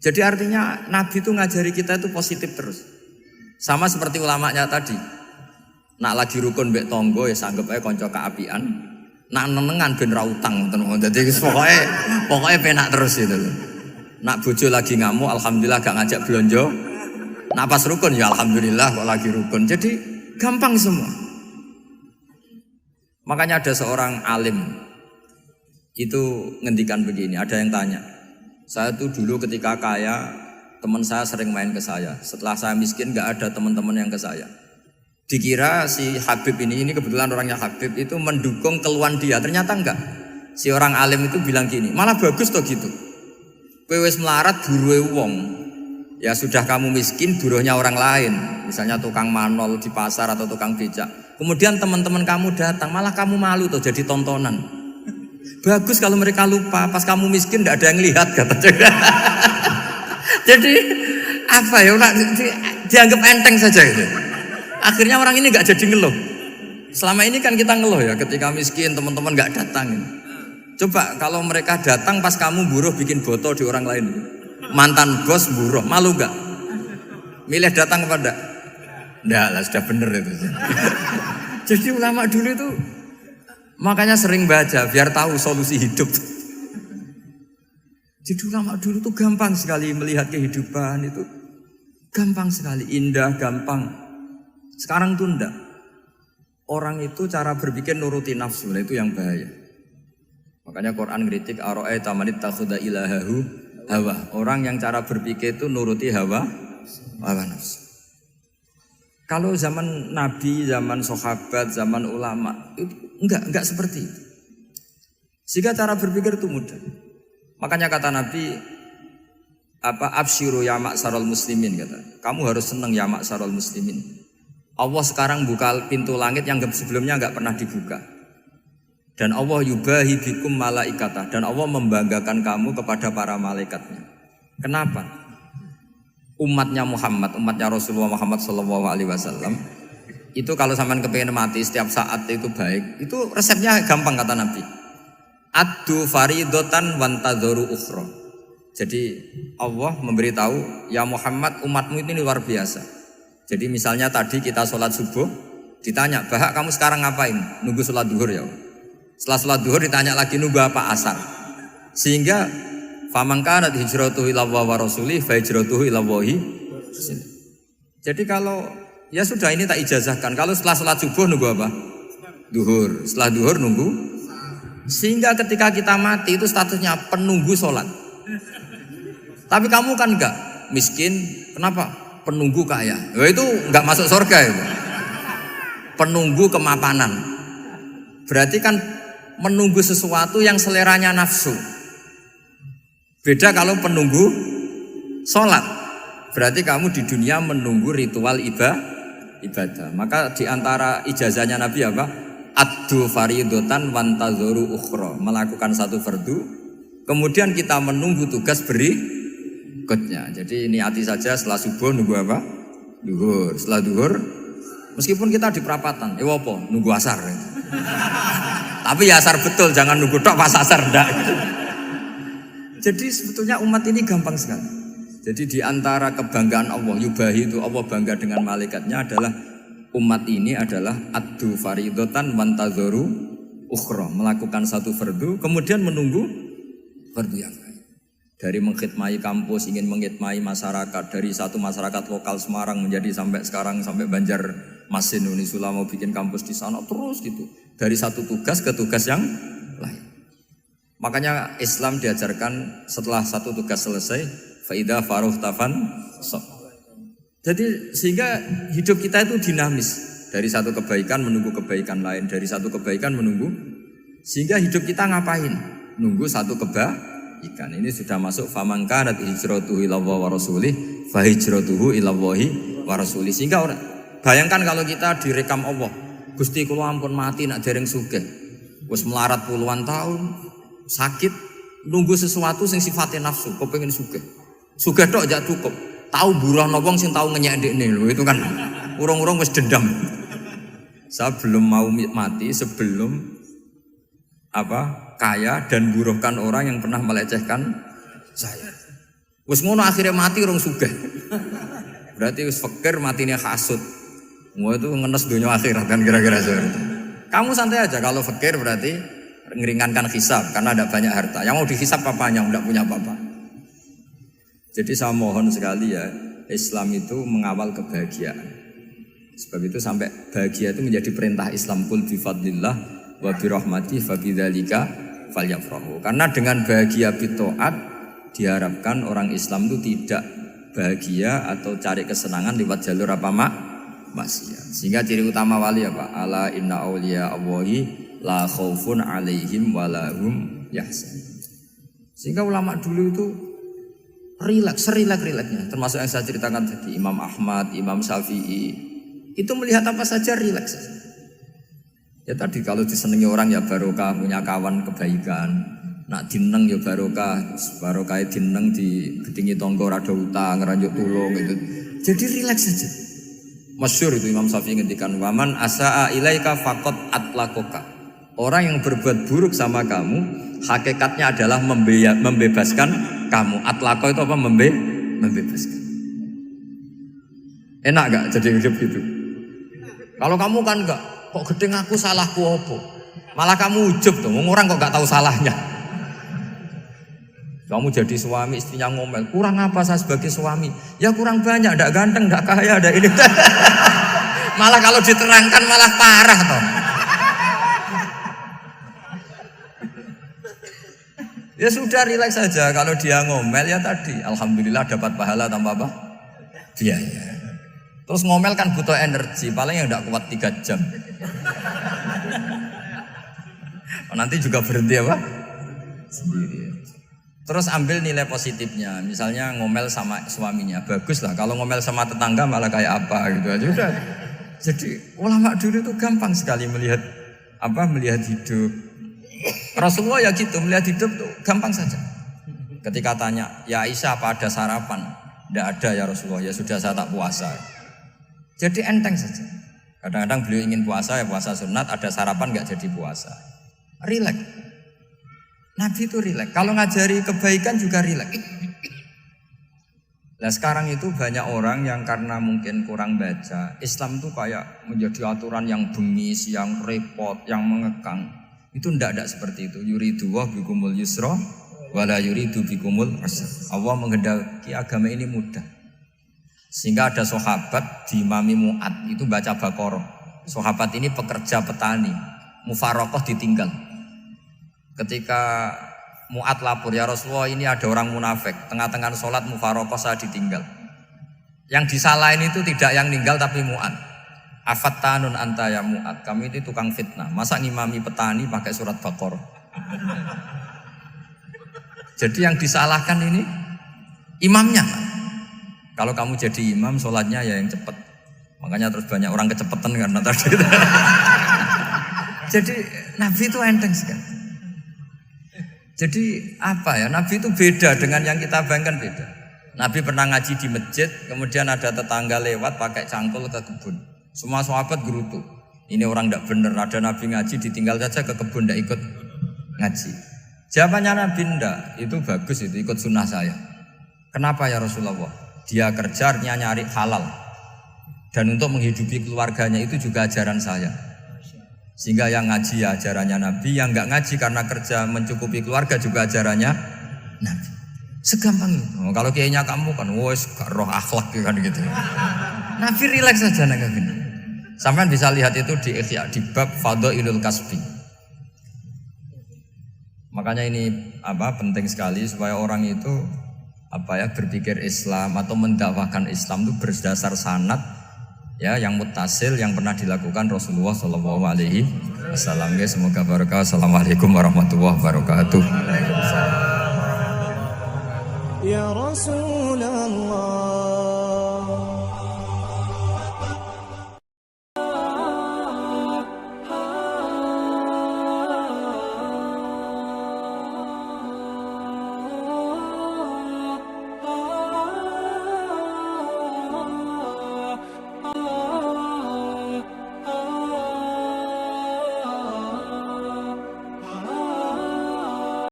Jadi artinya Nabi itu ngajari kita itu positif terus. Sama seperti ulamanya tadi. Nak lagi rukun mbek tonggo ya sanggep ae kanca kaapian. Nak nenengan ben ra utang ngoten. Dadi pokoknya penak terus itu. Nak bojo lagi ngamuk alhamdulillah gak ngajak blonjo. Nak pas rukun ya alhamdulillah kok lagi rukun. Jadi gampang semua. Makanya ada seorang alim itu ngendikan begini, ada yang tanya. Saya tuh dulu ketika kaya, teman saya sering main ke saya. Setelah saya miskin gak ada teman-teman yang ke saya. Dikira si Habib ini kebetulan orangnya Habib itu mendukung keluhan dia. Ternyata enggak. Si orang alim itu bilang gini, malah bagus toh gitu. Kowe wis melarat buruhe wong. Ya sudah kamu miskin buruhnya orang lain. Misalnya tukang manol di pasar atau tukang becak. Kemudian teman-teman kamu datang, malah kamu malu tuh jadi tontonan. Bagus kalau mereka lupa, pas kamu miskin tidak ada yang lihat kata. Jadi apa ya, dianggap enteng saja gitu. Akhirnya orang ini nggak jadi ngeluh. Selama ini kan kita ngeluh ya, ketika miskin teman-teman nggak datang. Coba kalau mereka datang pas kamu buruh bikin foto di orang lain, mantan bos buruh, malu nggak? Milih datang apa enggak? Enggak lah, sudah bener itu. Jadi ulama dulu itu makanya sering baca biar tahu solusi hidup. Jadi ulama dulu tuh gampang sekali melihat kehidupan itu, gampang sekali, indah, gampang. Sekarang tuh enggak. Orang itu cara berpikir nuruti nafsu, itu yang bahaya. Makanya Quran kritik ara'aita man ittakhadha ilahahu hawa. Orang yang cara berpikir itu nuruti hawa nafsu. Kalau zaman Nabi, zaman sahabat, zaman ulama itu enggak seperti itu. Sehingga cara berpikir itu mudah. Makanya kata Nabi absyiru ya ma'sarul muslimin kata. Kamu harus senang ya ma'sarul muslimin. Allah sekarang buka pintu langit yang sebelumnya enggak pernah dibuka. Dan Allah yubahi bikum malaikatah, dan Allah membanggakan kamu kepada para malaikatnya. Kenapa? Umatnya Muhammad, umatnya Rasulullah Muhammad SAW itu kalau sampean kepengin mati setiap saat itu baik, itu resepnya gampang kata Nabi. Addu faridotan wantadzoru ukhra. Jadi Allah memberitahu, ya Muhammad, umatmu ini luar biasa. Jadi misalnya tadi kita sholat subuh, ditanya, Bahak kamu sekarang ngapain? Nunggu sholat duhur ya. Setelah sholat duhur ditanya lagi nunggu apa asar. Sehingga faman kanat hijratuhu ila Allah wa rasulih fa hijratuhu ila Allah. Jadi kalau ya sudah ini tak ijazahkan. Kalau setelah sholat subuh nunggu apa? Duhur. Setelah duhur nunggu. Sehingga ketika kita mati itu statusnya penunggu sholat. Tapi kamu kan enggak miskin. Kenapa? Penunggu kaya. Ya itu enggak masuk surga itu. Penunggu kemapanan. Berarti kan menunggu sesuatu yang seleranya nafsu. Beda kalau penunggu sholat. Berarti kamu di dunia menunggu ritual ibadah. Maka diantara ijazahnya Nabi apa? Addu faridotan wantadzoru ukhra. Melakukan satu fardu, kemudian kita menunggu tugas berikutnya. Jadi niati saja setelah subuh nunggu apa? Duhur. Setelah duhur, meskipun kita di perapatan, apa? Nunggu asar. Tapi ya asar betul, jangan nunggu tok pas asar ndak. Jadi sebetulnya umat ini gampang sekali. Jadi di antara kebanggaan Allah, yubahi itu Allah bangga dengan malaikatnya adalah umat ini adalah addu faridotan wantadzoru ukhra, melakukan satu fardu kemudian menunggu fardu yang lain. Dari mengkhidmati kampus, ingin mengkhidmati masyarakat, dari satu masyarakat lokal Semarang menjadi sampai sekarang sampai Banjarmasin, Unisula mau bikin kampus di sana terus gitu. Dari satu tugas ke tugas yang lain. Makanya Islam diajarkan setelah satu tugas selesai, faida faruh tafan sok. Jadi sehingga hidup kita itu dinamis. Dari satu kebaikan menunggu kebaikan lain, dari satu kebaikan menunggu. Sehingga hidup kita ngapain? Nunggu satu kebaikan. Ini sudah masuk faman kanat hijratuhu ila Allah wa rasulih fa hijratuhu ila Allah wa rasulih. Sehingga bayangkan kalau kita direkam Allah, Gusti kula ampun mati nak dereng sugih. Wis melarat puluhan tahun, sakit, nunggu sesuatu sing sifatnya nafsu, kepengin sugih. Sugih tok jak cukup. Tahu buruhno wong sing tahu ngenyek ndekne lho, itu kan urung-urung wis dendam. Saya belum mau mati sebelum kaya dan buruhkan orang yang pernah melecehkan saya. Wis ngono akhirnya mati urung sugih. Berarti wis fakir matine hasud. Mau itu ngenes dunia akhirat kan kira-kira seperti itu. Kamu santai aja kalau fakir berarti ngeringankan hisab karena ada banyak harta. Yang mau dihisab apanya? Enggak punya apa-apa. Jadi saya mohon sekali ya, Islam itu mengawal kebahagiaan. Sebab itu sampai bahagia itu menjadi perintah Islam, qul bi fadlillah wa bi rahmati fa bidzalika falyafrahu. Karena dengan bahagia bi taat diharapkan orang Islam itu tidak bahagia atau cari kesenangan lewat jalur apa maksiat. Sehingga ciri utama wali apa? Ala inna auliya Allahi la khaufun alaihim walahum yahzanun. Sehingga ulama dulu itu rileks-rileksnya, termasuk yang saya ceritakan tadi, Imam Ahmad, Imam Syafi'i, itu melihat apa saja rileks. Ya tadi kalau disenangi orang ya barokah, punya kawan kebaikan, nak dineng ya barokah dineng di gedingi tonggo rada utang, ngeranjuk tulung gitu. Jadi rileks saja. Masyhur itu Imam Syafi'i ngendikan, waman asaa ilaika faqad atlakoka. Orang yang berbuat buruk sama kamu, hakikatnya adalah membebaskan kamu. Atlaqo itu apa? Membebaskan. Enak gak jadi hidup gitu? Kalau kamu kan enggak, kok gedeng aku salahku apa? Malah kamu ujub tuh, orang kok gak tahu salahnya. Kamu jadi suami, istrinya ngomel, kurang apa saya sebagai suami? Ya kurang banyak, enggak ganteng, enggak kaya, enggak ini. Malah kalau diterangkan malah parah toh. Ya sudah rileks saja, kalau dia ngomel ya tadi alhamdulillah dapat pahala tanpa apa? Biaya. Terus ngomel kan butuh energi, paling yang enggak kuat 3 jam. Nanti juga berhenti apa? Sendiri. Terus ambil nilai positifnya, misalnya ngomel sama suaminya, bagus lah. Kalau ngomel sama tetangga malah kayak apa gitu aja udah. Jadi ulama dulu itu gampang sekali melihat hidup. Rasulullah ya gitu, melihat hidup tuh gampang saja. Ketika tanya, ya Aisyah apa ada sarapan? Tidak ada ya Rasulullah, ya sudah saya tak puasa. Jadi enteng saja. Kadang-kadang beliau ingin puasa, ya puasa sunat, ada sarapan nggak jadi puasa. Rileks. Nabi itu rileks. Kalau ngajari kebaikan juga rileks. Nah sekarang itu banyak orang yang karena mungkin kurang baca, Islam tuh kayak menjadi aturan yang bengis, yang repot, yang mengekang. Itu tidak seperti itu. Yuridu wa bikumul yusra wala yuridu bikumul usra. Allah menghendaki agama ini mudah. Sehingga ada sahabat di Imami Mu'ad itu baca Baqarah. Sahabat ini pekerja petani, mufarokoh ditinggal. Ketika Mu'ad lapor, ya Rasulullah ini ada orang munafik, tengah-tengah sholat mufarokoh saya ditinggal. Yang disalahin itu tidak yang ninggal tapi Mu'ad. Afattanun anta ya Mu'ad, kami itu tukang fitnah. Masa ngimami petani pakai surat Baqarah? Jadi yang disalahkan ini imamnya. Kalau kamu jadi imam, sholatnya ya yang cepat. Makanya terus banyak orang kecepetan karena tadi. Jadi Nabi itu enteng sekali. Jadi apa ya? Nabi itu beda dengan yang kita bayangkan beda. Nabi pernah ngaji di masjid, kemudian ada tetangga lewat pakai cangkul ke kebun. Semua sahabat gerutu. Ini orang tidak benar. Ada Nabi ngaji ditinggal saja ke kebun, tidak ikut ngaji. Jawabannya Nabi tidak. Itu bagus, itu ikut sunnah saya. Kenapa ya Rasulullah? Dia kerjanya nyari halal. Dan untuk menghidupi keluarganya itu juga ajaran saya. Sehingga yang ngaji ya ajarannya Nabi, yang enggak ngaji karena kerja mencukupi keluarga juga ajarannya Nabi. Segampang itu. Kalau kayaknya kamu kan, wes gak roh akhlak kan gitu. Nabi rileks saja nggak gini. Sampai bisa lihat itu di Ihya, di bab Fadhailul Kasbi. Makanya ini penting sekali supaya orang itu berpikir Islam atau mendakwahkan Islam itu berdasar sanad ya yang muttasil yang pernah dilakukan Rasulullah Shallallahu Alaihi Wasallam. Semoga barokah. Assalamualaikum warahmatullahi wabarakatuh. Ya Rasulullah.